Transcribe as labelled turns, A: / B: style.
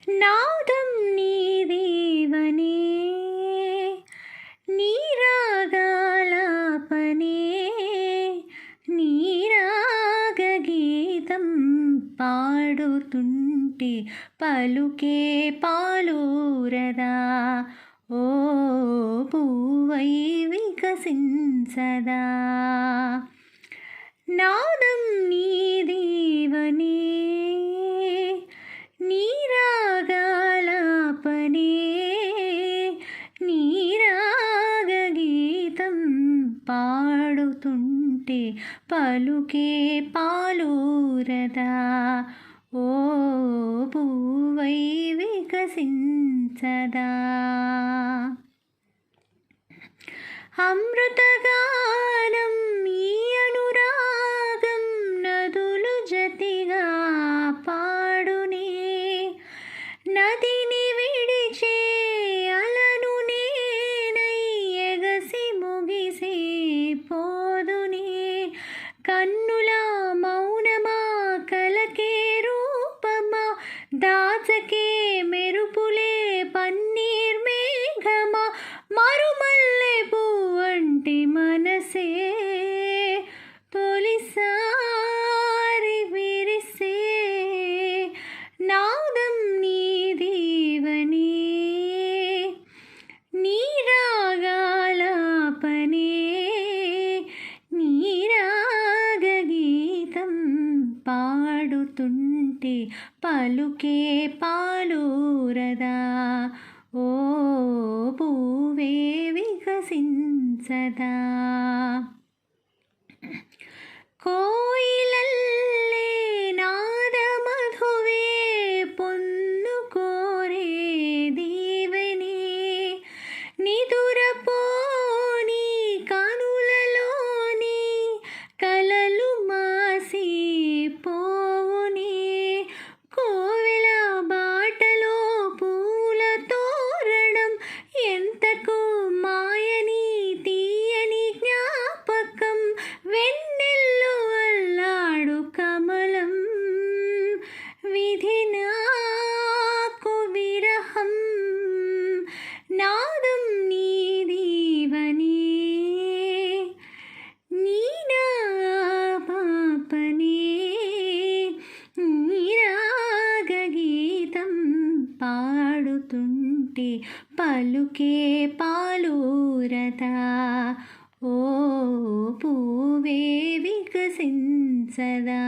A: నాదం నీదేవనే నీరాగాలాపనే నీరాగగీతం పాడుతుంటే పలుకే పాలూరదా ఓ పూవై వికసించదా. నాదం నీదేవనే నీరాగాలాపనే నీరాగగీతం పాడుతుంటే పలుకే పాలూరదా ఓ పూవై వికసించదా. అమృతగానం ఈ అనురాగం నదులు జతిగా పాడునే నదిని విడిచే అలను నేనై ఎగసి ముగిసే పోదునే. కన్నుల మౌనమా కలకే రూపమా దాచకే మెరుపులే పన్నీర్ మేఘమా మరుమల్లె పువ్వంటి మనసే తొలిసారి విరిసే. నాదం నీదేవనే నీరాగాలాపనే నీరాగగీతం పాడుతుంటే పలుకే పాలూరదా ఓ పూవే వికసించదా. కోయిలల్లే నాదమధువే పొన్ను కోరే దీవెనే నిదురపోని కనులలోని కలలు మాసి పోవునే. కోవెల బాటలో పూల తోరణం ఎంతకు మాయని తీయని జ్ఞాపకం వెన్నెల్లో అల్లాడు కమలం విధి నాకు విరహం. నాదం నీదేవనే నీరాపాపనే నీరాగగీతం పాడుతుంటే పలుకే పాలూరదా ఓ పూవే వికసించదా.